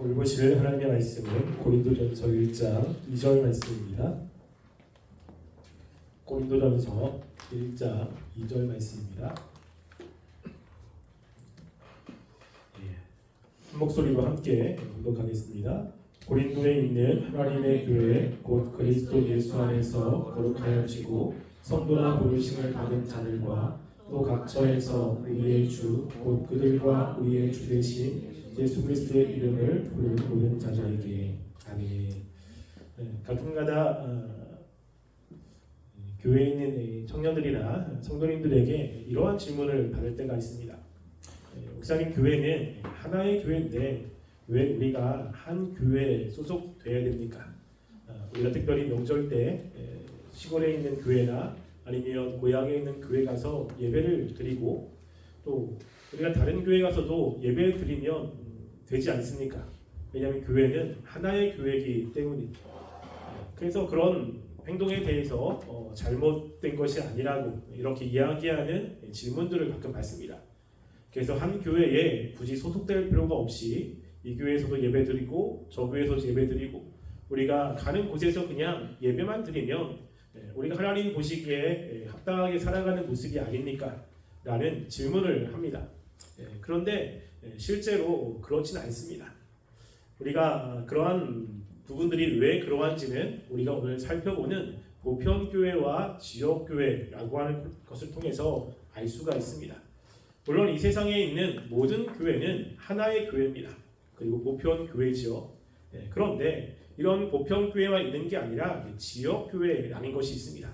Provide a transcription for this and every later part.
오늘 보실 하나님의 말씀은 고린도전서 1장 2절 말씀입니다. 고린도전서 1장 2절 말씀입니다. 한 목소리로 함께 공독하겠습니다. 고린도에 있는 하나님의 교회 곧 그리스도 예수 안에서 거룩하여지고 성도나 부르심을 받은 자들과 또 각처에서 우리의 주 곧 그들과 우리의 주 되신 예수 그리스도의 이름을 부르는 모든 자들에게 아멘. 가끔가다 교회에 있는 청년들이나 성도님들에게 이러한 질문을 받을 때가 있습니다. 목사님, 교회는 하나의 교회인데 왜 우리가 한 교회에 소속되어야 됩니까? 우리가 특별히 명절 때 시골에 있는 교회나 아니면 고향에 있는 교회 가서 예배를 드리고 또 우리가 다른 교회 가서도 예배를 드리면 되지 않습니까? 왜냐하면 교회는 하나의 교회이기 때문입니다. 그래서 그런 행동에 대해서 잘못된 것이 아니라고 이렇게 이야기하는 질문들을 가끔 받습니다. 그래서 한 교회에 굳이 소속될 필요가 없이 이 교회에서도 예배드리고 저 교회에서도 예배드리고 우리가 가는 곳에서 그냥 예배만 드리면 우리가 하나님 보시기에 합당하게 살아가는 모습이 아닙니까? 라는 질문을 합니다. 그런데 실제로 그렇지는 않습니다. 우리가 그러한 부분들이 왜 그러한지는 우리가 오늘 살펴보는 보편교회와 지역교회라고 하는 것을 통해서 알 수가 있습니다. 물론 이 세상에 있는 모든 교회는 하나의 교회입니다. 그리고 보편교회지요. 그런데 이런 보편교회만 있는 게 아니라 지역교회라는 것이 있습니다.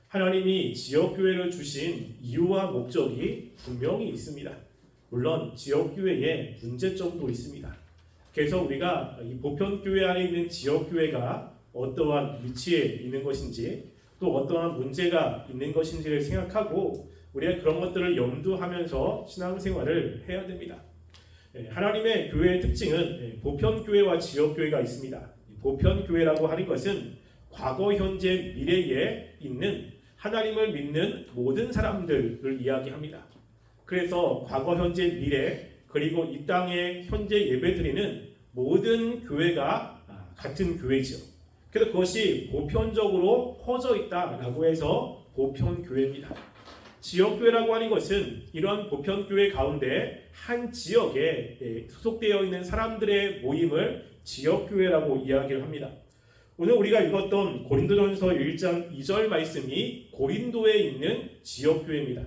하나님이 지역교회를 주신 이유와 목적이 분명히 있습니다. 물론 지역교회에 문제점도 있습니다. 그래서 우리가 이 보편교회 안에 있는 지역교회가 어떠한 위치에 있는 것인지 또 어떠한 문제가 있는 것인지를 생각하고 우리가 그런 것들을 염두하면서 신앙생활을 해야 됩니다. 하나님의 교회의 특징은 보편교회와 지역교회가 있습니다. 보편교회라고 하는 것은 과거, 현재, 미래에 있는 하나님을 믿는 모든 사람들을 이야기합니다. 그래서 과거, 현재, 미래 그리고 이 땅에 현재 예배드리는 모든 교회가 같은 교회죠. 그래서 그것이 보편적으로 퍼져 있다라고 해서 보편교회입니다. 지역교회라고 하는 것은 이러한 보편교회 가운데 한 지역에 소속되어 있는 사람들의 모임을 지역교회라고 이야기를 합니다. 오늘 우리가 읽었던 고린도전서 1장 2절 말씀이 고린도에 있는 지역교회입니다.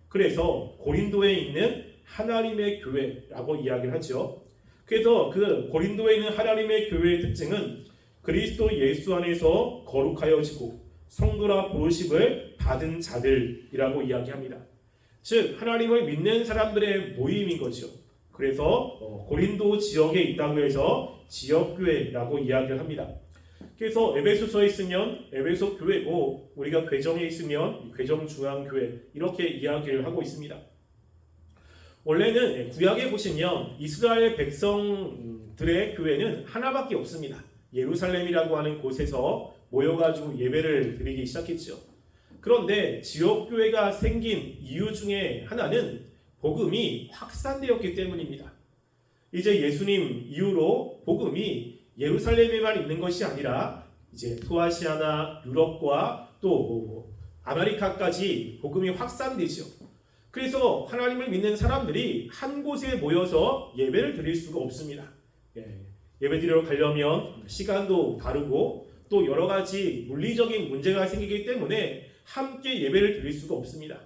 그래서 고린도에 있는 하나님의 교회라고 이야기를 하죠. 그래서 그 고린도에 있는 하나님의 교회의 특징은 그리스도 예수 안에서 거룩하여지고 성도라 부르심을 받은 자들이라고 이야기합니다. 즉 하나님을 믿는 사람들의 모임인 거죠. 그래서 고린도 지역에 있다고 해서 지역교회라고 이야기를 합니다. 그래서 에베소서에 있으면 에베소 교회고 우리가 괴정에 있으면 괴정 중앙교회 이렇게 이야기를 하고 있습니다. 원래는 구약에 보시면 이스라엘 백성들의 교회는 하나밖에 없습니다. 예루살렘이라고 하는 곳에서 모여가지고 예배를 드리기 시작했죠. 그런데 지역교회가 생긴 이유 중에 하나는 복음이 확산되었기 때문입니다. 이제 예수님 이후로 복음이 예루살렘에만 있는 것이 아니라 이제 소아시아나 유럽과 또 아메리카까지 복음이 확산되죠. 그래서 하나님을 믿는 사람들이 한 곳에 모여서 예배를 드릴 수가 없습니다. 예배 드리러 가려면 시간도 다르고 또 여러 가지 물리적인 문제가 생기기 때문에 함께 예배를 드릴 수가 없습니다.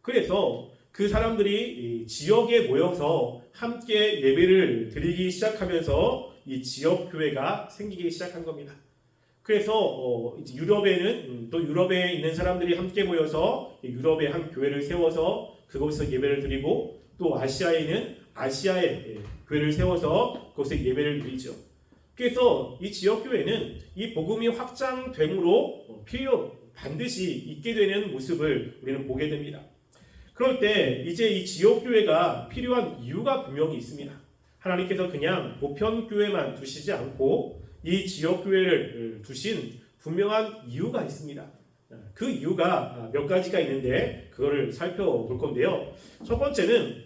그래서 그 사람들이 지역에 모여서 함께 예배를 드리기 시작하면서 이 지역교회가 생기기 시작한 겁니다. 그래서 이제 유럽에는 또 유럽에 있는 사람들이 함께 모여서 유럽에 한 교회를 세워서 그곳에서 예배를 드리고 또 아시아에는 아시아의 교회를 세워서 그곳에 예배를 드리죠. 그래서 이 지역교회는 이 복음이 확장됨으로 반드시 있게 되는 모습을 우리는 보게 됩니다. 그럴 때 이제 이 지역교회가 필요한 이유가 분명히 있습니다. 하나님께서 그냥 보편교회만 두시지 않고 이 지역교회를 두신 분명한 이유가 있습니다. 그 이유가 몇 가지가 있는데 그거를 살펴볼 건데요. 첫 번째는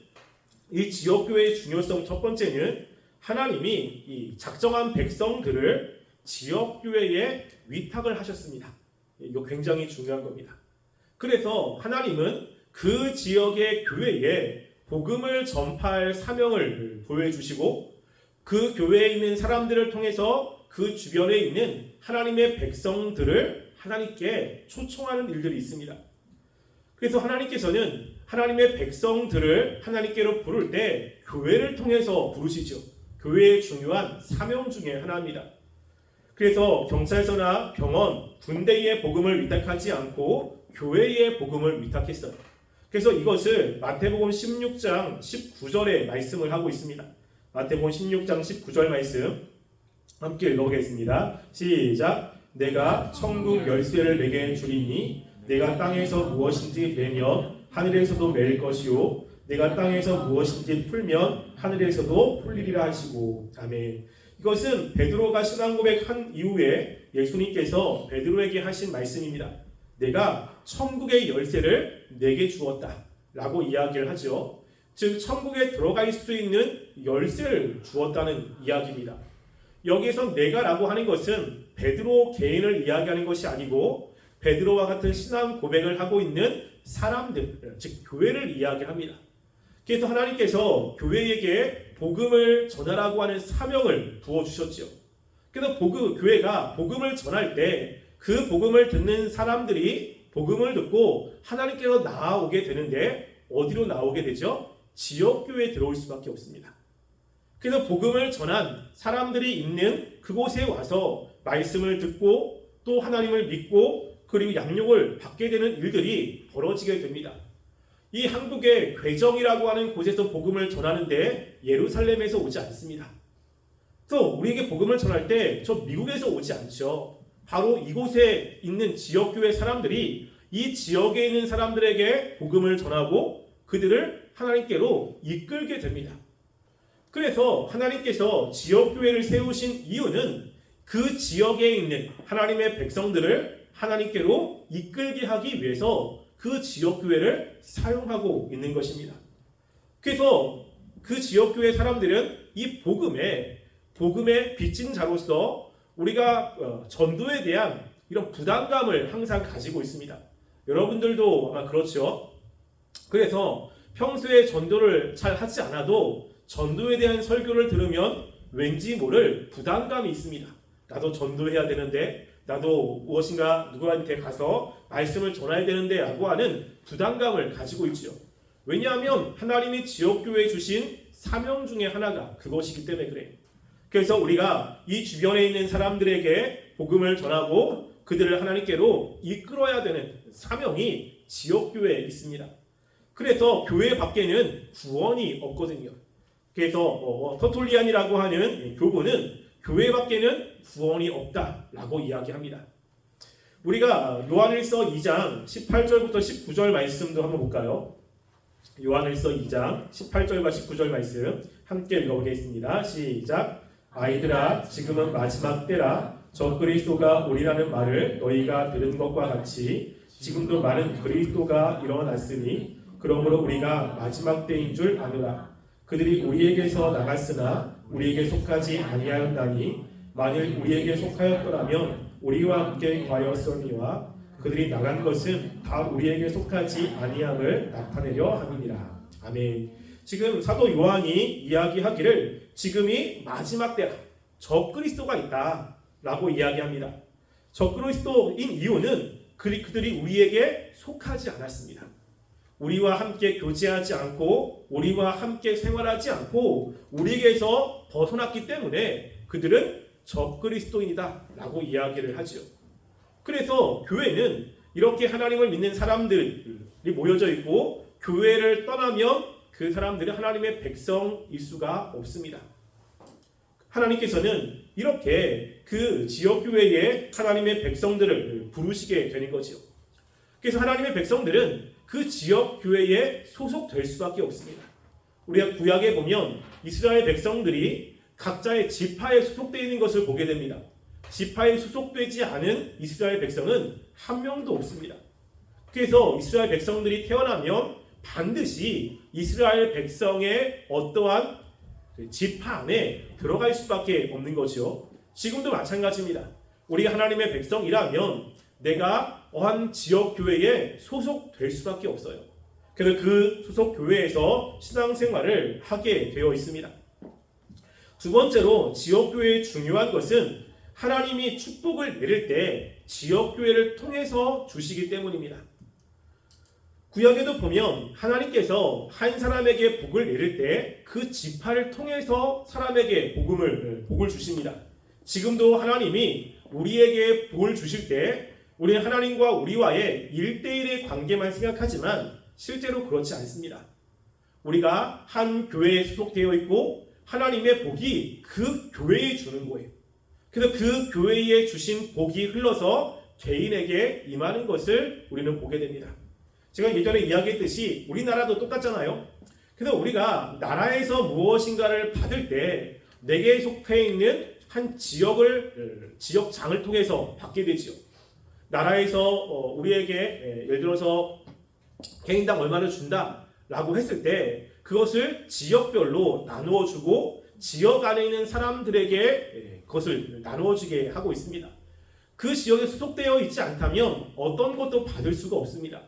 이 지역교회의 중요성 첫 번째는 하나님이 이 작정한 백성들을 지역교회에 위탁을 하셨습니다. 이거 굉장히 중요한 겁니다. 그래서 하나님은 그 지역의 교회에 복음을 전파할 사명을 보여주시고 그 교회에 있는 사람들을 통해서 그 주변에 있는 하나님의 백성들을 하나님께 초청하는 일들이 있습니다. 그래서 하나님께서는 하나님의 백성들을 하나님께로 부를 때 교회를 통해서 부르시죠. 교회의 중요한 사명 중에 하나입니다. 그래서 경찰서나 병원, 군대의 복음을 위탁하지 않고 교회의 복음을 위탁했어요. 그래서 이것을 마태복음 16장 19절에 말씀을 하고 있습니다. 마태복음 16장 19절 말씀 함께 읽어보겠습니다. 시작. 내가 천국 열쇠를 내게 주리니 내가 땅에서 무엇인지 매면 하늘에서도 매일 것이요 내가 땅에서 무엇인지 풀면 하늘에서도 풀리리라 하시고. 아멘. 이것은 베드로가 신앙 고백한 이후에 예수님께서 베드로에게 하신 말씀입니다. 내가 천국의 열쇠를 내게 주었다 라고 이야기를 하죠. 즉 천국에 들어갈 수 있는 열쇠를 주었다는 이야기입니다. 여기에서 내가 라고 하는 것은 베드로 개인을 이야기하는 것이 아니고 베드로와 같은 신앙 고백을 하고 있는 사람들, 즉 교회를 이야기합니다. 그래서 하나님께서 교회에게 복음을 전하라고 하는 사명을 부어주셨죠. 그래서 교회가 복음을 전할 때 그 복음을 듣는 사람들이 복음을 듣고 하나님께로 나아오게 되는데 어디로 나오게 되죠? 지역교회에 들어올 수밖에 없습니다. 그래서 복음을 전한 사람들이 있는 그곳에 와서 말씀을 듣고 또 하나님을 믿고 그리고 양육을 받게 되는 일들이 벌어지게 됩니다. 이 한국의 괴정이라고 하는 곳에서 복음을 전하는데 예루살렘에서 오지 않습니다. 또 우리에게 복음을 전할 때 저 미국에서 오지 않죠. 바로 이곳에 있는 지역교회 사람들이 이 지역에 있는 사람들에게 복음을 전하고 그들을 하나님께로 이끌게 됩니다. 그래서 하나님께서 지역교회를 세우신 이유는 그 지역에 있는 하나님의 백성들을 하나님께로 이끌게 하기 위해서 그 지역교회를 사용하고 있는 것입니다. 그래서 그 지역교회 사람들은 이 복음의 빚진 자로서 우리가 전도에 대한 이런 부담감을 항상 가지고 있습니다. 여러분들도 아마 그렇죠. 그래서 평소에 전도를 잘 하지 않아도 전도에 대한 설교를 들으면 왠지 모를 부담감이 있습니다. 나도 전도해야 되는데, 나도 무엇인가 누구한테 가서 말씀을 전해야 되는데 라고 하는 부담감을 가지고 있죠. 왜냐하면 하나님이 지역교회에 주신 사명 중에 하나가 그것이기 때문에 그래요. 그래서 우리가 이 주변에 있는 사람들에게 복음을 전하고 그들을 하나님께로 이끌어야 되는 사명이 지역교회에 있습니다. 그래서 교회 밖에는 구원이 없거든요. 그래서 터툴리안이라고 하는 교부는 교회 밖에는 구원이 없다라고 이야기합니다. 우리가 요한일서 2장 18절부터 19절 말씀도 한번 볼까요? 요한일서 2장 18절과 19절 말씀 함께 읽어보겠습니다. 시작. 아이들아, 지금은 마지막 때라. 저 그리스도가 오리라는 말을 너희가 들은 것과 같이 지금도 많은 그리스도가 일어났으니 그러므로 우리가 마지막 때인 줄 아노라. 그들이 우리에게서 나갔으나 우리에게 속하지 아니하였나니 만일 우리에게 속하였더라면 우리와 함께 과였으니와 그들이 나간 것은 다 우리에게 속하지 아니함을 나타내려 함이니라. 아멘. 지금 사도 요한이 이야기하기를 지금이 마지막 때라. 적그리스도가 있다라고 이야기합니다. 적그리스도인 이유는 그들이 우리에게 속하지 않았습니다. 우리와 함께 교제하지 않고 우리와 함께 생활하지 않고 우리에게서 벗어났기 때문에 그들은 적그리스도인이다 라고 이야기를 하죠. 그래서 교회는 이렇게 하나님을 믿는 사람들이 모여져 있고 교회를 떠나면 그 사람들은 하나님의 백성일 수가 없습니다. 하나님께서는 이렇게 그 지역교회에 하나님의 백성들을 부르시게 되는 거죠. 그래서 하나님의 백성들은 그 지역교회에 소속될 수밖에 없습니다. 우리가 구약에 보면 이스라엘 백성들이 각자의 지파에 소속되어 있는 것을 보게 됩니다. 지파에 소속되지 않은 이스라엘 백성은 한 명도 없습니다. 그래서 이스라엘 백성들이 태어나면 반드시 이스라엘 백성의 어떠한 지파 안에 들어갈 수밖에 없는 거죠. 지금도 마찬가지입니다. 우리가 하나님의 백성이라면 내가 어한 지역 교회에 소속될 수밖에 없어요. 그래서 그 소속 교회에서 신앙생활을 하게 되어 있습니다. 두 번째로 지역 교회의 중요한 것은 하나님이 축복을 내릴 때 지역 교회를 통해서 주시기 때문입니다. 구약에도 보면 하나님께서 한 사람에게 복을 내릴 때 그 지파를 통해서 사람에게 복을 주십니다. 지금도 하나님이 우리에게 복을 주실 때 우리는 하나님과 우리와의 1대1의 관계만 생각하지만 실제로 그렇지 않습니다. 우리가 한 교회에 소속되어 있고 하나님의 복이 그 교회에 주는 거예요. 그래서 그 교회에 주신 복이 흘러서 개인에게 임하는 것을 우리는 보게 됩니다. 제가 예전에 이야기했듯이 우리나라도 똑같잖아요. 그래서 우리가 나라에서 무엇인가를 받을 때 내게 속해 있는 한 지역장을 통해서 받게 되죠. 나라에서 우리에게 예를 들어서 개인당 얼마를 준다라고 했을 때 그것을 지역별로 나누어 주고 지역 안에 있는 사람들에게 그것을 나누어 주게 하고 있습니다. 그 지역에 소속되어 있지 않다면 어떤 것도 받을 수가 없습니다.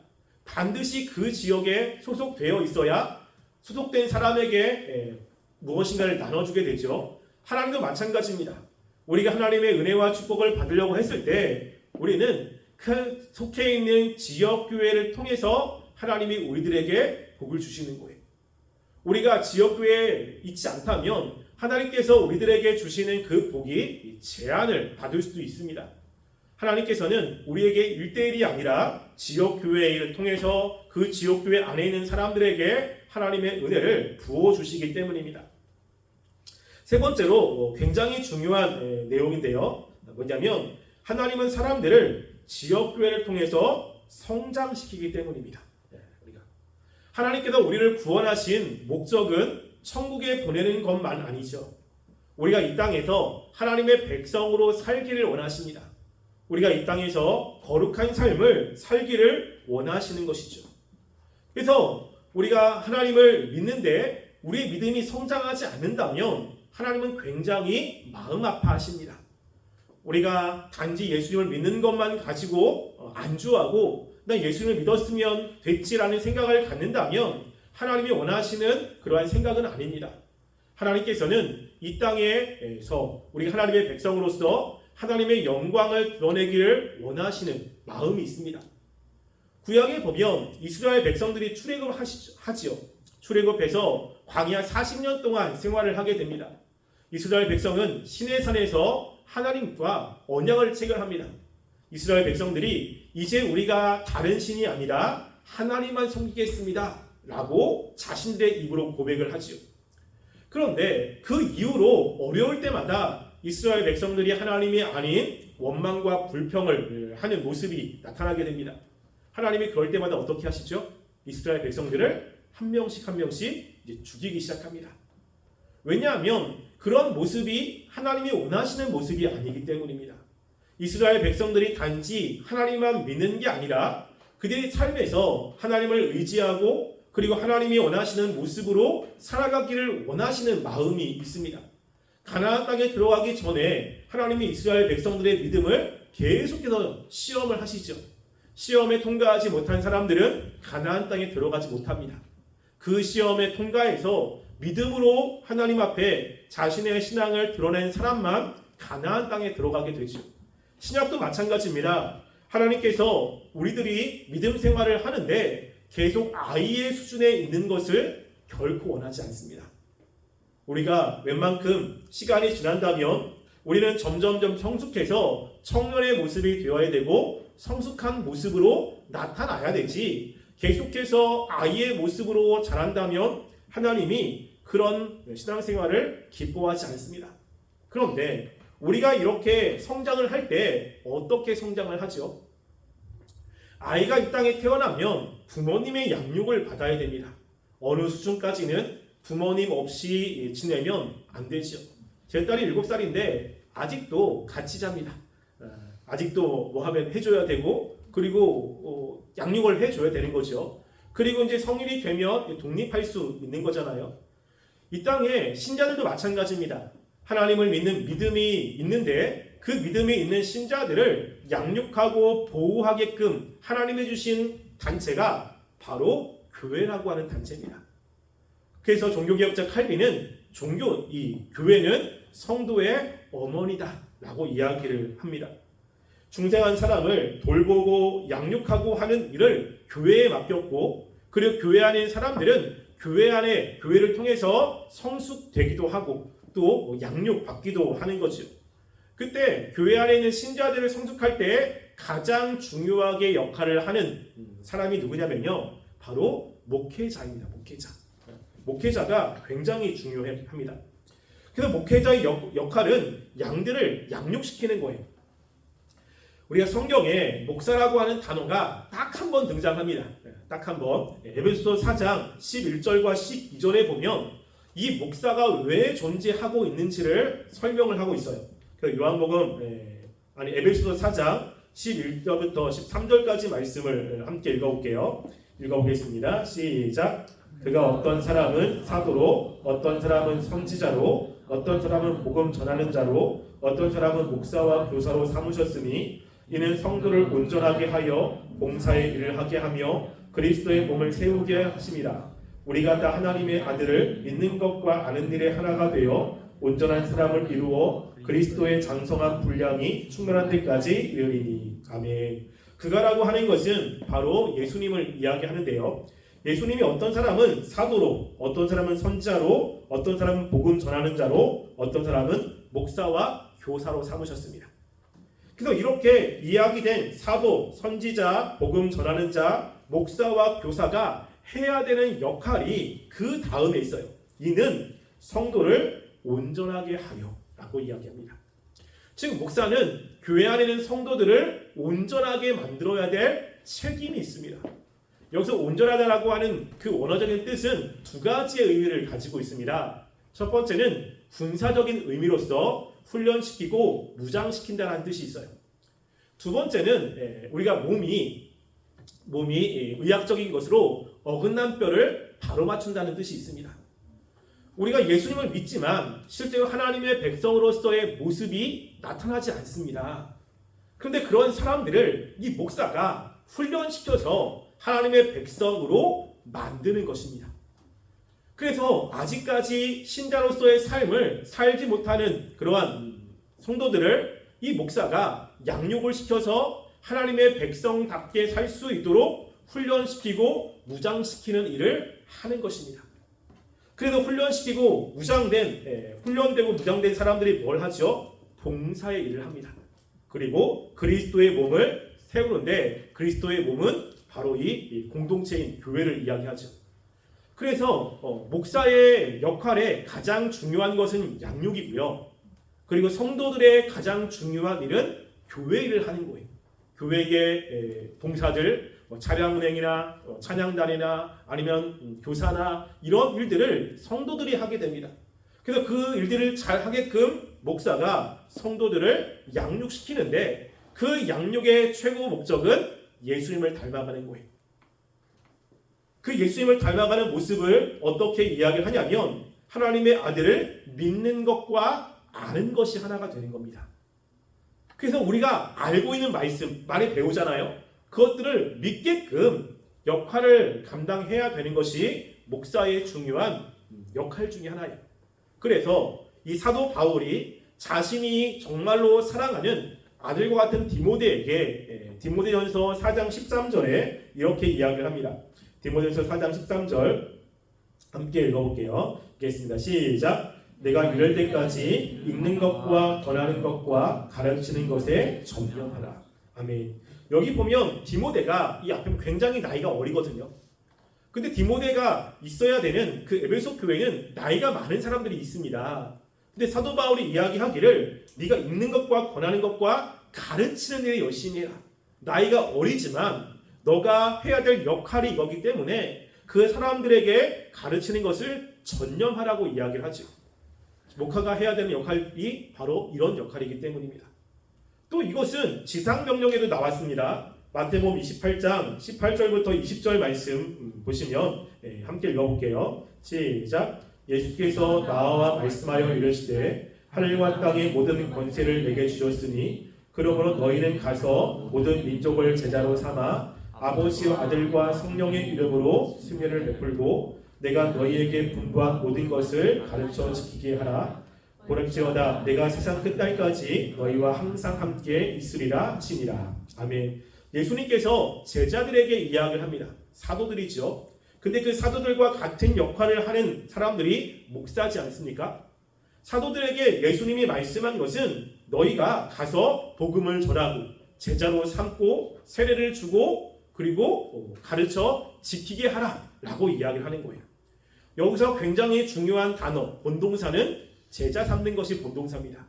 반드시 그 지역에 소속되어 있어야 소속된 사람에게 무엇인가를 나눠주게 되죠. 하나님도 마찬가지입니다. 우리가 하나님의 은혜와 축복을 받으려고 했을 때 우리는 그 속해 있는 지역교회를 통해서 하나님이 우리들에게 복을 주시는 거예요. 우리가 지역교회에 있지 않다면 하나님께서 우리들에게 주시는 그 복이 제한을 받을 수도 있습니다. 하나님께서는 우리에게 1대1이 아니라 지역교회를 통해서 그 지역교회 안에 있는 사람들에게 하나님의 은혜를 부어주시기 때문입니다. 세 번째로 굉장히 중요한 내용인데요. 뭐냐면 하나님은 사람들을 지역교회를 통해서 성장시키기 때문입니다. 하나님께서 우리를 구원하신 목적은 천국에 보내는 것만 아니죠. 우리가 이 땅에서 하나님의 백성으로 살기를 원하십니다. 우리가 이 땅에서 거룩한 삶을 살기를 원하시는 것이죠. 그래서 우리가 하나님을 믿는데 우리의 믿음이 성장하지 않는다면 하나님은 굉장히 마음 아파하십니다. 우리가 단지 예수님을 믿는 것만 가지고 안주하고 나 예수님을 믿었으면 됐지라는 생각을 갖는다면 하나님이 원하시는 그러한 생각은 아닙니다. 하나님께서는 이 땅에서 우리가 하나님의 백성으로서 하나님의 영광을 드러내기를 원하시는 마음이 있습니다. 구약에 보면 이스라엘 백성들이 출애굽을 하지요. 출애굽해서 광야 40년 동안 생활을 하게 됩니다. 이스라엘 백성은 시내산에서 하나님과 언약을 체결합니다. 이스라엘 백성들이 이제 우리가 다른 신이 아니라 하나님만 섬기겠습니다 라고 자신들의 입으로 고백을 하지요. 그런데 그 이후로 어려울 때마다 이스라엘 백성들이 하나님이 아닌 원망과 불평을 하는 모습이 나타나게 됩니다. 하나님이 그럴 때마다 어떻게 하시죠? 이스라엘 백성들을 한 명씩 이제 죽이기 시작합니다. 왜냐하면 그런 모습이 하나님이 원하시는 모습이 아니기 때문입니다. 이스라엘 백성들이 단지 하나님만 믿는 게 아니라 그들의 삶에서 하나님을 의지하고 그리고 하나님이 원하시는 모습으로 살아가기를 원하시는 마음이 있습니다. 가나안 땅에 들어가기 전에 하나님이 이스라엘 백성들의 믿음을 계속해서 시험을 하시죠. 시험에 통과하지 못한 사람들은 가나안 땅에 들어가지 못합니다. 그 시험에 통과해서 믿음으로 하나님 앞에 자신의 신앙을 드러낸 사람만 가나안 땅에 들어가게 되죠. 신약도 마찬가지입니다. 하나님께서 우리들이 믿음 생활을 하는데 계속 아이의 수준에 있는 것을 결코 원하지 않습니다. 우리가 웬만큼 시간이 지난다면 우리는 점점점 성숙해서 청년의 모습이 되어야 되고 성숙한 모습으로 나타나야 되지, 계속해서 아이의 모습으로 자란다면 하나님이 그런 신앙생활을 기뻐하지 않습니다. 그런데 우리가 이렇게 성장을 할 때 어떻게 성장을 하죠? 아이가 이 땅에 태어나면 부모님의 양육을 받아야 됩니다. 어느 수준까지는 부모님 없이 지내면 안 되죠. 제 딸이 7살인데 아직도 같이 잡니다. 아직도 뭐 하면 해줘야 되고 그리고 양육을 해줘야 되는 거죠. 그리고 이제 성인이 되면 독립할 수 있는 거잖아요. 이 땅에 신자들도 마찬가지입니다. 하나님을 믿는 믿음이 있는데 그 믿음이 있는 신자들을 양육하고 보호하게끔 하나님이 주신 단체가 바로 교회라고 하는 단체입니다. 그래서 종교개혁자 칼빈은 이 교회는 성도의 어머니다라고 이야기를 합니다. 중생한 사람을 돌보고 양육하고 하는 일을 교회에 맡겼고, 그리고 교회 안에 있는 사람들은 교회를 통해서 성숙되기도 하고 또 양육받기도 하는 거죠. 그때 교회 안에 있는 신자들을 성숙할 때 가장 중요하게 역할을 하는 사람이 누구냐면요, 바로 목회자입니다. 목회자가 굉장히 중요합니다. 그래서 목회자의 역할은 양들을 양육시키는 거예요. 우리가 성경에 목사라고 하는 단어가 딱 한 번 등장합니다. 딱 한 번. 에베소서 4장 11절과 12절에 보면 이 목사가 왜 존재하고 있는지를 설명을 하고 있어요. 에베소서 4장 11절부터 13절까지 말씀을 함께 읽어보겠습니다. 시작. 그가 어떤 사람은 사도로, 어떤 사람은 선지자로, 어떤 사람은 복음 전하는 자로, 어떤 사람은 목사와 교사로 삼으셨으니 이는 성도를 온전하게 하여 봉사의 일을 하게 하며 그리스도의 몸을 세우게 하심이라. 우리가 다 하나님의 아들을 믿는 것과 아는 일에 하나가 되어 온전한 사람을 이루어 그리스도의 장성한 분량이 충만한 데까지 이르리니. 아멘. 그가라고 하는 것은 바로 예수님을 이야기하는데요. 예수님이 어떤 사람은 사도로, 어떤 사람은 선지자로, 어떤 사람은 복음 전하는 자로, 어떤 사람은 목사와 교사로 삼으셨습니다. 그래서 이렇게 이야기된 사도, 선지자, 복음 전하는 자, 목사와 교사가 해야 되는 역할이 그 다음에 있어요. 이는 성도를 온전하게 하여 라고 이야기합니다. 즉 목사는 교회 안에 있는 성도들을 온전하게 만들어야 될 책임이 있습니다. 여기서 온전하다라고 하는 그 원어적인 뜻은 두 가지의 의미를 가지고 있습니다. 첫 번째는 군사적인 의미로서 훈련시키고 무장시킨다는 뜻이 있어요. 두 번째는 우리가 몸이 의학적인 것으로 어긋난 뼈를 바로 맞춘다는 뜻이 있습니다. 우리가 예수님을 믿지만 실제로 하나님의 백성으로서의 모습이 나타나지 않습니다. 그런데 그런 사람들을 이 목사가 훈련시켜서 하나님의 백성으로 만드는 것입니다. 그래서 아직까지 신자로서의 삶을 살지 못하는 그러한 성도들을 이 목사가 양육을 시켜서 하나님의 백성답게 살 수 있도록 훈련시키고 무장시키는 일을 하는 것입니다. 그래서 훈련되고 무장된 사람들이 뭘 하죠? 봉사의 일을 합니다. 그리고 그리스도의 몸을 세우는데 그리스도의 몸은 바로 이 공동체인 교회를 이야기하죠. 그래서 목사의 역할에 가장 중요한 것은 양육이고요. 그리고 성도들의 가장 중요한 일은 교회 일을 하는 거예요. 교회의 봉사들, 차량 운행이나 찬양단이나 아니면 교사나 이런 일들을 성도들이 하게 됩니다. 그래서 그 일들을 잘 하게끔 목사가 성도들을 양육시키는데 그 양육의 최고 목적은 예수님을 닮아가는 거예요. 그 예수님을 닮아가는 모습을 어떻게 이야기를 하냐면 하나님의 아들을 믿는 것과 아는 것이 하나가 되는 겁니다. 그래서 우리가 알고 있는 말씀 많이 배우잖아요. 그것들을 믿게끔 역할을 감당해야 되는 것이 목사의 중요한 역할 중에 하나예요. 그래서 이 사도 바울이 자신이 정말로 사랑하는 아들과 같은 디모데에게 디모데전서 4장 13절에 이렇게 이야기를 합니다. 디모데전서 4장 13절 함께 읽어볼게요. 읽겠습니다. 시작. 내가 이럴 때까지 읽는 것과 권하는 것과 가르치는 것에 전념하라. 아멘. 여기 보면 디모데가 이 앞에 굉장히 나이가 어리거든요. 근데 디모데가 있어야 되는 그 에베소 교회는 나이가 많은 사람들이 있습니다. 근데 사도 바울이 이야기하기를 네가 읽는 것과 권하는 것과 가르치는 일에 열심히 해라. 나이가 어리지만 너가 해야 될 역할이 이거기 때문에 그 사람들에게 가르치는 것을 전념하라고 이야기를 하죠. 목사가 해야 되는 역할이 바로 이런 역할이기 때문입니다. 또 이것은 지상명령에도 나왔습니다. 마태복음 28장 18절부터 20절 말씀 보시면 함께 읽어볼게요. 시작. 예수께서 나와 말씀하여 이르시되 하늘과 땅의 모든 권세를 내게 주셨으니 그러므로 너희는 가서 모든 민족을 제자로 삼아 아버지와 아들과 성령의 이름으로 승례를 베풀고 내가 너희에게 분부한 모든 것을 가르쳐 지키게 하라. 보낼지어다 내가 세상 끝날까지 너희와 항상 함께 있으리라 하시니라. 아멘. 예수님께서 제자들에게 이야기를 합니다. 사도들이죠. 근데 그 사도들과 같은 역할을 하는 사람들이 목사지 않습니까? 사도들에게 예수님이 말씀한 것은 너희가 가서 복음을 전하고 제자로 삼고 세례를 주고 그리고 가르쳐 지키게 하라 라고 이야기를 하는 거예요. 여기서 굉장히 중요한 단어 본동사는 제자 삼는 것이 본동사입니다.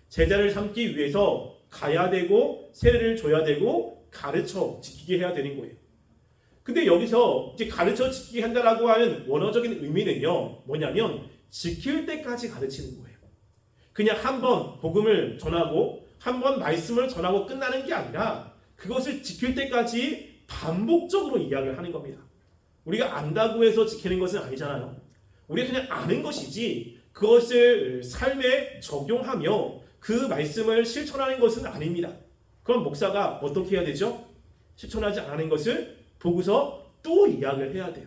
제자를 삼기 위해서 가야 되고 세례를 줘야 되고 가르쳐 지키게 해야 되는 거예요. 근데 여기서 이제 가르쳐 지키게 한다라고 하는 원어적인 의미는요, 뭐냐면 지킬 때까지 가르치는 거예요. 그냥 한번 복음을 전하고 한번 말씀을 전하고 끝나는 게 아니라 그것을 지킬 때까지 반복적으로 이야기를 하는 겁니다. 우리가 안다고 해서 지키는 것은 아니잖아요. 우리가 그냥 아는 것이지 그것을 삶에 적용하며 그 말씀을 실천하는 것은 아닙니다. 그럼 목사가 어떻게 해야 되죠? 실천하지 않은 것을 보고서 또 이야기를 해야 돼요.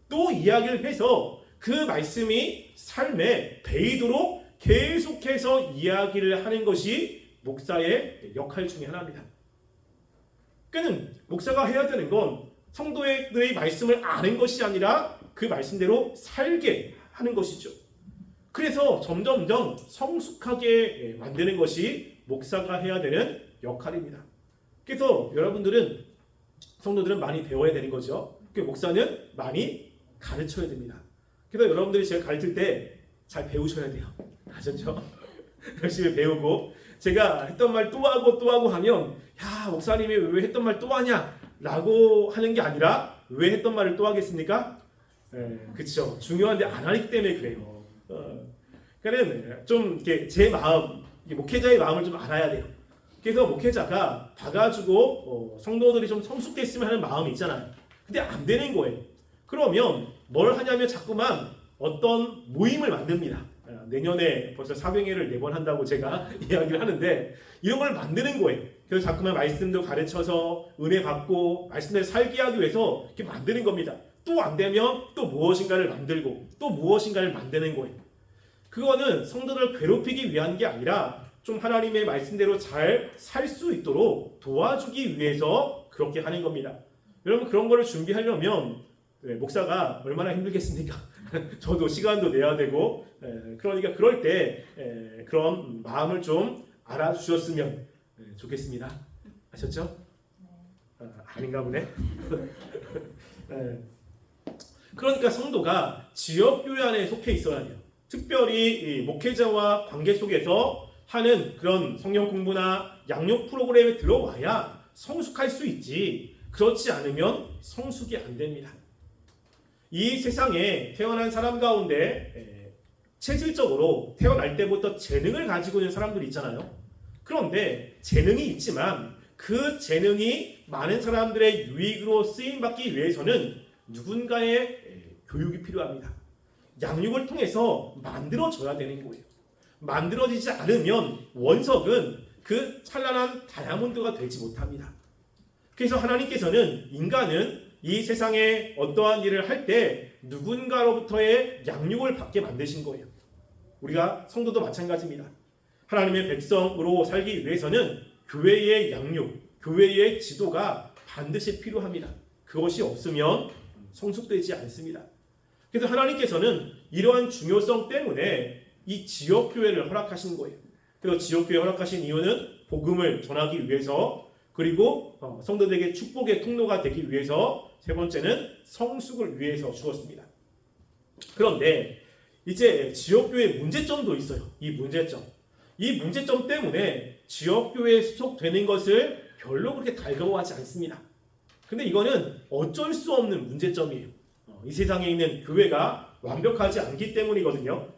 또 이야기를 해서 그 말씀이 삶에 배이도록 계속해서 이야기를 하는 것이 목사의 역할 중에 하나입니다. 그러니까 목사가 해야 되는 건 성도들의 말씀을 아는 것이 아니라 그 말씀대로 살게 하는 것이죠. 그래서 점점점 성숙하게 만드는 것이 목사가 해야 되는 역할입니다. 그래서 여러분들은 성도들은 많이 배워야 되는 거죠. 그 목사는 많이 가르쳐야 됩니다. 그래서 여러분들이 제가 가르칠 때 잘 배우셔야 돼요. 아셨죠? 열심히 배우고 제가 했던 말 또 하고 또 하고 하면 야 목사님이 왜 했던 말 또 하냐 라고 하는 게 아니라 왜 했던 말을 또 하겠습니까? 그렇죠. 중요한데 안 하기 때문에 그래요. 그러니까 좀 이렇게 제 마음, 목회자의 마음을 좀 알아야 돼요. 그래서 목회자가 봐가지고 성도들이 좀 성숙됐으면 하는 마음이 있잖아요. 근데 안 되는 거예요. 그러면 뭘 하냐면 자꾸만 어떤 모임을 만듭니다. 내년에 벌써 사병회를 4번 한다고 제가 이야기를 하는데 이런 걸 만드는 거예요. 그래서 자꾸만 말씀도 가르쳐서 은혜 받고 말씀을 살게 하기 위해서 이렇게 만드는 겁니다. 또 안 되면 또 무엇인가를 만들고 또 무엇인가를 만드는 거예요. 그거는 성도들을 괴롭히기 위한 게 아니라 좀 하나님의 말씀대로 잘 살 수 있도록 도와주기 위해서 그렇게 하는 겁니다. 여러분 그런 거를 준비하려면 목사가 얼마나 힘들겠습니까? 저도 시간도 내야 되고 그러니까 그럴 때 그런 마음을 좀 알아주셨으면 좋겠습니다. 아셨죠? 아닌가 보네. 그러니까 성도가 지역교회 안에 속해 있어야 돼요. 특별히 목회자와 관계 속에서 하는 그런 성경 공부나 양육 프로그램에 들어와야 성숙할 수 있지 그렇지 않으면 성숙이 안 됩니다. 이 세상에 태어난 사람 가운데 체질적으로 태어날 때부터 재능을 가지고 있는 사람들이 있잖아요. 그런데 재능이 있지만 그 재능이 많은 사람들의 유익으로 쓰임받기 위해서는 누군가의 교육이 필요합니다. 양육을 통해서 만들어져야 되는 거예요. 만들어지지 않으면 원석은 그 찬란한 다이아몬드가 되지 못합니다. 그래서 하나님께서는 인간은 이 세상에 어떠한 일을 할 때 누군가로부터의 양육을 받게 만드신 거예요. 우리가 성도도 마찬가지입니다. 하나님의 백성으로 살기 위해서는 교회의 양육, 교회의 지도가 반드시 필요합니다. 그것이 없으면 성숙되지 않습니다. 그래서 하나님께서는 이러한 중요성 때문에 이 지역교회를 허락하신 거예요. 그래서 지역교회 허락하신 이유는 복음을 전하기 위해서 그리고 성도들에게 축복의 통로가 되기 위해서 세 번째는 성숙을 위해서 주었습니다. 그런데 이제 지역교회 문제점도 있어요. 이 문제점 때문에 지역교회에 소속되는 것을 별로 그렇게 달가워하지 않습니다. 근데 이거는 어쩔 수 없는 문제점이에요. 이 세상에 있는 교회가 완벽하지 않기 때문이거든요.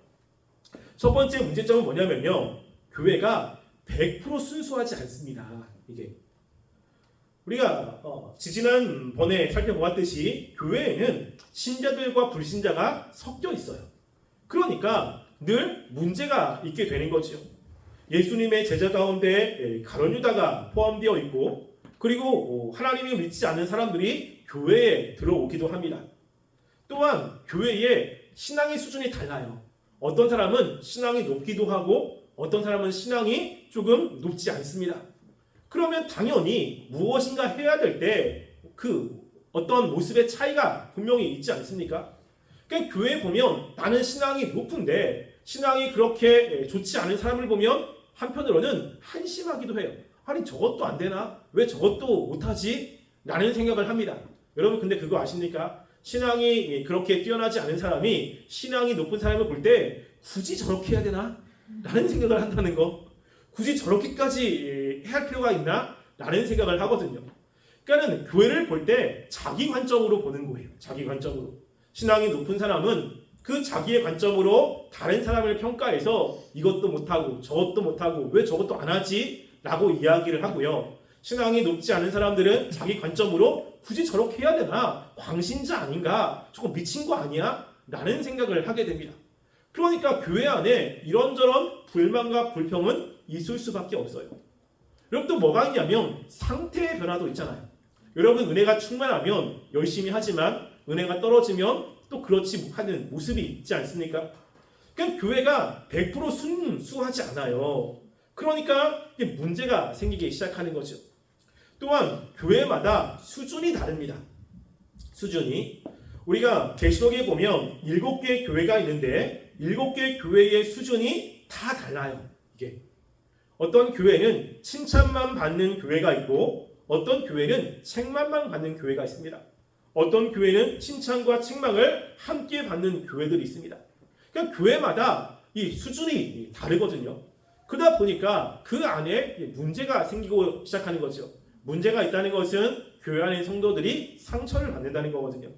첫 번째 문제점은 뭐냐면요. 교회가 100% 순수하지 않습니다. 이게 우리가 지지난번에 살펴보았듯이 교회에는 신자들과 불신자가 섞여 있어요. 그러니까 늘 문제가 있게 되는 거지요. 예수님의 제자 가운데 가룟 유다가 포함되어 있고, 그리고 하나님을 믿지 않는 사람들이 교회에 들어오기도 합니다. 또한 교회의 신앙의 수준이 달라요. 어떤 사람은 신앙이 높기도 하고 어떤 사람은 신앙이 조금 높지 않습니다. 그러면 당연히 무엇인가 해야 될 때 그 어떤 모습의 차이가 분명히 있지 않습니까? 그러니까 교회에 보면 나는 신앙이 높은데 신앙이 그렇게 좋지 않은 사람을 보면 한편으로는 한심하기도 해요. 아니 저것도 안 되나? 왜 저것도 못하지? 라는 생각을 합니다. 여러분 근데 그거 아십니까? 신앙이 그렇게 뛰어나지 않은 사람이 신앙이 높은 사람을 볼 때 굳이 저렇게 해야 되나? 라는 생각을 한다는 거. 굳이 저렇게까지 해야 할 필요가 있나? 라는 생각을 하거든요. 그러니까 교회를 볼 때 자기 관점으로 보는 거예요. 자기 관점으로. 신앙이 높은 사람은 그 자기의 관점으로 다른 사람을 평가해서 이것도 못하고 저것도 못하고 왜 저것도 안 하지? 라고 이야기를 하고요. 신앙이 높지 않은 사람들은 자기 관점으로 굳이 저렇게 해야 되나? 광신자 아닌가? 조금 미친 거 아니야? 라는 생각을 하게 됩니다. 그러니까 교회 안에 이런저런 불만과 불평은 있을 수밖에 없어요. 여러분 또 뭐가 있냐면 상태의 변화도 있잖아요. 여러분 은혜가 충만하면 열심히 하지만 은혜가 떨어지면 또 그렇지 하는 모습이 있지 않습니까? 그러니까 교회가 100% 순수하지 않아요. 그러니까 문제가 생기기 시작하는 거죠. 또한 교회마다 수준이 다릅니다. 수준이. 우리가 계시록에 보면 7개의 교회가 있는데 7개의 교회의 수준이 다 달라요. 이게 어떤 교회는 칭찬만 받는 교회가 있고 어떤 교회는 책망만 받는 교회가 있습니다. 어떤 교회는 칭찬과 책망을 함께 받는 교회들이 있습니다. 그러니까 교회마다 이 수준이 다르거든요. 그러다 보니까 그 안에 문제가 생기고 시작하는 거죠. 문제가 있다는 것은 교회 안의 성도들이 상처를 받는다는 거거든요.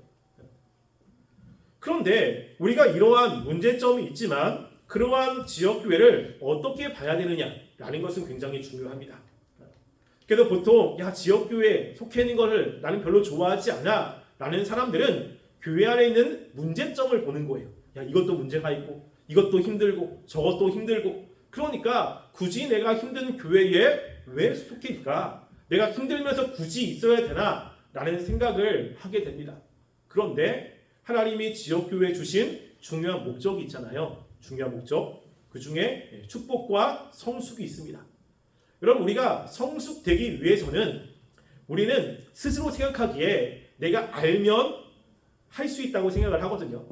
그런데 우리가 이러한 문제점이 있지만 그러한 지역교회를 어떻게 봐야 되느냐라는 것은 굉장히 중요합니다. 그래서 보통 지역교회에 속해 있는 것을 나는 별로 좋아하지 않아 라는 사람들은 교회 안에 있는 문제점을 보는 거예요. 이것도 문제가 있고 이것도 힘들고 저것도 힘들고 그러니까 굳이 내가 힘든 교회에 왜 속해 있을까? 내가 힘들면서 굳이 있어야 되나? 라는 생각을 하게 됩니다. 그런데 하나님이 지역교회에 주신 중요한 목적이 있잖아요. 중요한 목적. 그 중에 축복과 성숙이 있습니다. 여러분 우리가 성숙되기 위해서는 우리는 스스로 생각하기에 내가 알면 할 수 있다고 생각을 하거든요.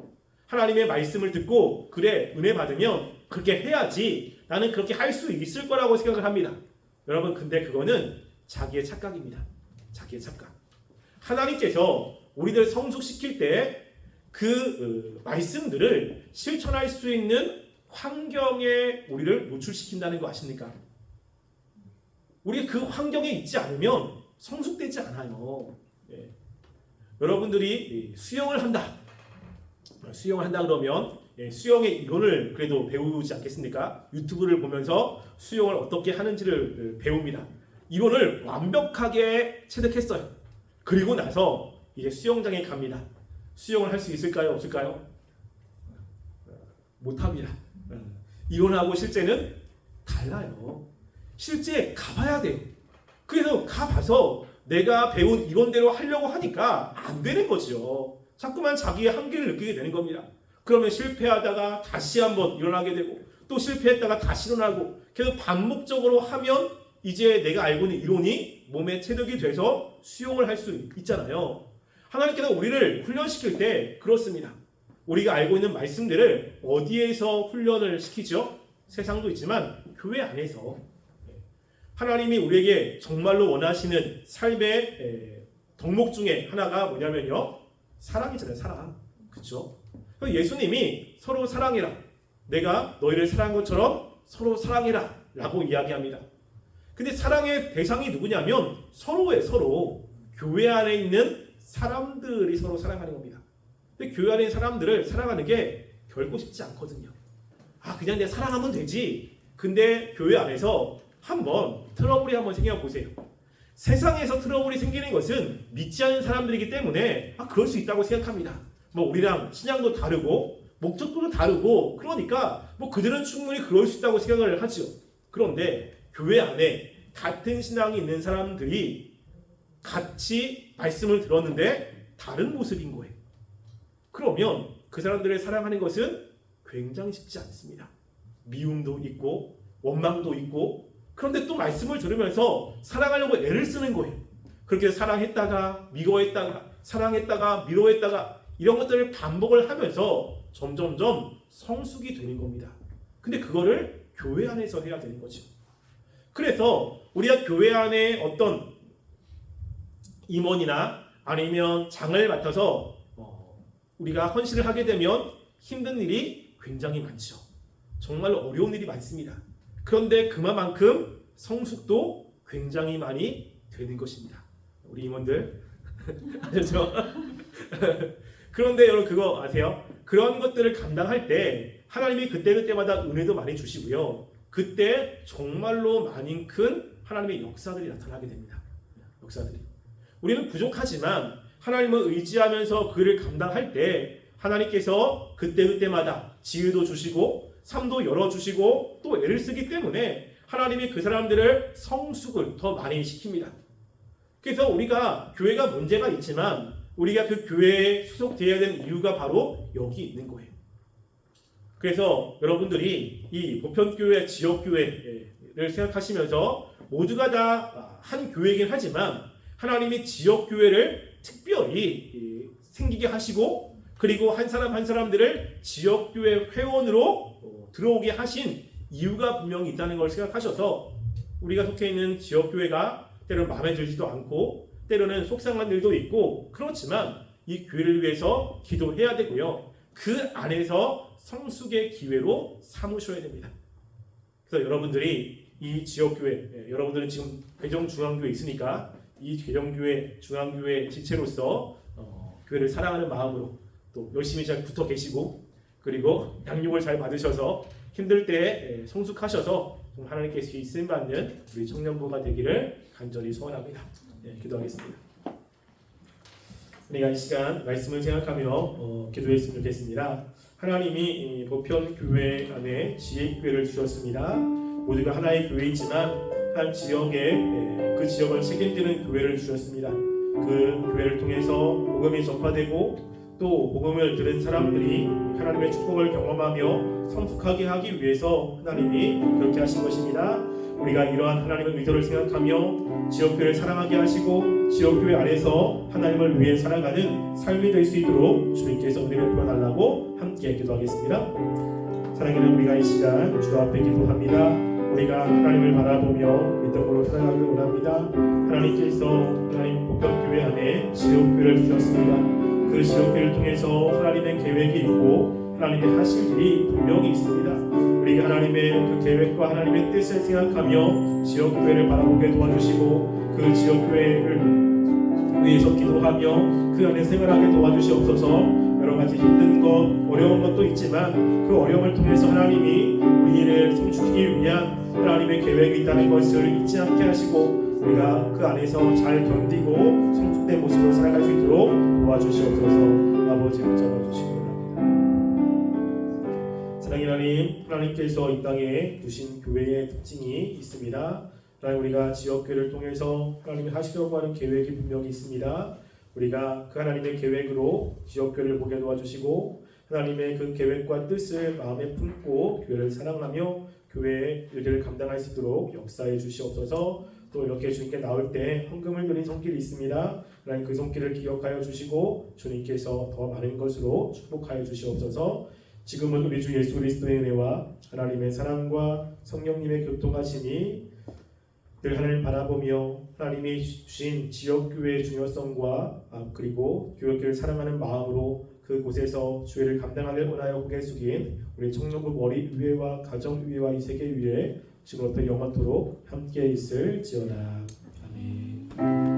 하나님의 말씀을 듣고 그래 은혜 받으면 그렇게 해야지 나는 그렇게 할 수 있을 거라고 생각을 합니다. 여러분 근데 그거는 자기의 착각입니다. 자기의 착각. 하나님께서 우리들 성숙시킬 때 그 말씀들을 실천할 수 있는 환경에 우리를 노출시킨다는 거 아십니까? 우리가 그 환경에 있지 않으면 성숙되지 않아요. 여러분들이 수영을 한다. 수영을 한다 그러면 수영의 이론을 그래도 배우지 않겠습니까? 유튜브를 보면서 수영을 어떻게 하는지를 배웁니다. 이론을 완벽하게 체득했어요. 그리고 나서 이제 수영장에 갑니다. 수영을 할 수 있을까요? 없을까요? 못합니다. 이론하고 실제는 달라요. 실제 가봐야 돼요. 그래서 가봐서 내가 배운 이론대로 하려고 하니까 안 되는 거죠. 자꾸만 자기의 한계를 느끼게 되는 겁니다. 그러면 실패하다가 다시 한번 일어나게 되고 또 실패했다가 다시 일어나고 계속 반복적으로 하면 이제 내가 알고 있는 이론이 몸에 체득이 돼서 수용을 할 수 있잖아요. 하나님께서 우리를 훈련시킬 때 그렇습니다. 우리가 알고 있는 말씀들을 어디에서 훈련을 시키죠? 세상도 있지만 교회 안에서 하나님이 우리에게 정말로 원하시는 삶의 덕목 중에 하나가 뭐냐면요. 사랑이잖아요. 사랑. 그렇죠? 예수님이 서로 사랑해라. 내가 너희를 사랑한 것처럼 서로 사랑해라 라고 이야기합니다. 근데 사랑의 대상이 누구냐면 서로의 서로 교회 안에 있는 사람들이 서로 사랑하는 겁니다. 근데 교회 안에 있는 사람들을 사랑하는 게 결코 쉽지 않거든요. 그냥 내가 사랑하면 되지. 근데 교회 안에서 트러블이 한번 생겨보세요. 세상에서 트러블이 생기는 것은 믿지 않는 사람들이기 때문에 그럴 수 있다고 생각합니다. 우리랑 신앙도 다르고 목적도도 다르고 그러니까 뭐 그들은 충분히 그럴 수 있다고 생각을 하죠. 그런데 교회 안에 같은 신앙이 있는 사람들이 같이 말씀을 들었는데 다른 모습인 거예요. 그러면 그 사람들을 사랑하는 것은 굉장히 쉽지 않습니다. 미움도 있고 원망도 있고 그런데 또 말씀을 들으면서 사랑하려고 애를 쓰는 거예요. 그렇게 사랑했다가 미워했다가 사랑했다가 미워했다가 이런 것들을 반복을 하면서 점점점 성숙이 되는 겁니다. 근데 그거를 교회 안에서 해야 되는 거죠. 그래서 우리가 교회 안에 어떤 임원이나 아니면 장을 맡아서 우리가 헌신을 하게 되면 힘든 일이 굉장히 많죠. 정말 어려운 일이 많습니다. 그런데 그만큼 성숙도 굉장히 많이 되는 것입니다. 우리 임원들 아셨죠? 그런데 여러분 그거 아세요? 그런 것들을 감당할 때 하나님이 그때그때마다 은혜도 많이 주시고요. 그때 정말로 많은 큰 하나님의 역사들이 나타나게 됩니다. 역사들이. 우리는 부족하지만 하나님을 의지하면서 그를 감당할 때 하나님께서 그때그때마다 지혜도 주시고 삶도 열어주시고 또 애를 쓰기 때문에 하나님이 그 사람들을 성숙을 더 많이 시킵니다. 그래서 우리가 교회가 문제가 있지만 우리가 그 교회에 소속되어야 되는 이유가 바로 여기 있는 거예요. 그래서 여러분들이 이 보편교회, 지역교회를 생각하시면서 모두가 다 한 교회이긴 하지만 하나님이 지역교회를 특별히 생기게 하시고 그리고 한 사람 한 사람들을 지역교회 회원으로 들어오게 하신 이유가 분명히 있다는 걸 생각하셔서 우리가 속해 있는 지역교회가 때로는 마음에 들지도 않고 때로는 속상한 일도 있고 그렇지만 이 교회를 위해서 기도해야 되고요. 그 안에서 성숙의 기회로 삼으셔야 됩니다. 그래서 여러분들이 이 지역교회, 여러분들은 지금 괴정중앙교회 있으니까 이 괴정교회, 중앙교회 지체로서 교회를 사랑하는 마음으로 또 열심히 잘 붙어 계시고 그리고 양육을 잘 받으셔서 힘들 때 성숙하셔서 하나님께서 쓰임 받는 우리 청년부가 되기를 간절히 소원합니다. 기도하겠습니다. 우리가 이 시간 말씀을 생각하며 기도했으면 좋겠습니다. 하나님이 보편교회 안에 지혜교회를 주셨습니다. 모두가 하나의 교회이지만 한 지역에 그 지역을 책임지는 교회를 주셨습니다. 그 교회를 통해서 복음이 전파되고 또 복음을 들은 사람들이 하나님의 축복을 경험하며 성숙하게 하기 위해서 하나님이 그렇게 하신 것입니다. 우리가 이러한 하나님의 의도를 생각하며 지역교회를 사랑하게 하시고 지역교회 안에서 하나님을 위해 살아가는 삶이 될 수 있도록 주님께서 은혜를 부어달라고 함께 기도하겠습니다. 사랑하는 우리가 이 시간 주 앞에 기도합니다. 우리가 하나님을 바라보며 믿음으로 살아가길 원합니다. 하나님께서 하나님 복덕교회 안에 지역교회를 주셨습니다. 그 지역교회를 통해서 하나님의 계획이 있고 하나님의 하실 일이 분명히 있습니다. 우리가 하나님의 그 계획과 하나님의 뜻을 생각하며 지역교회를 바라보게 도와주시고 그 지역교회를 위해서 기도하며 그 안에 생활하게 도와주시옵소서. 여러가지 힘든 것, 어려운 것도 있지만 그 어려움을 통해서 하나님이 우리를 성숙시키기 위한 하나님의 계획이 있다는 것을 잊지 않게 하시고 우리가 그 안에서 잘 견디고 성숙된 모습으로 살아갈 수 있도록 도와주시옵소서. 아버지 붙잡아주시기 바랍니다. 사랑의 하나님, 하나님께서 이 땅에 두신 교회의 특징이 있습니다. 하나님, 우리가 지역교회를 통해서 하나님이 하시려고 하는 계획이 분명히 있습니다. 우리가 그 하나님의 계획으로 지역교회를 보게 도와주시고 하나님의 그 계획과 뜻을 마음에 품고 교회를 사랑하며 교회의 일들을 감당할 수 있도록 역사해 주시옵소서. 또 이렇게 주님께 나올 때 헌금을 드린 손길이 있습니다. 하나님 그 손길을 기억하여 주시고 주님께서 더 많은 것으로 축복하여 주시옵소서. 지금은 우리 주 예수 그리스도의 은혜와 하나님의 사랑과 성령님의 교통하심이 늘 하나님 바라보며 하나님이 주신 지역교회의 중요성과 그리고 교회를 사랑하는 마음으로 그곳에서 주의를 감당하길 원하여 고개 숙인 우리 청년부 머리 위에와 가정 위에와 이 세계 위에 지금부터 영원토록 함께 있을지어다. 아멘.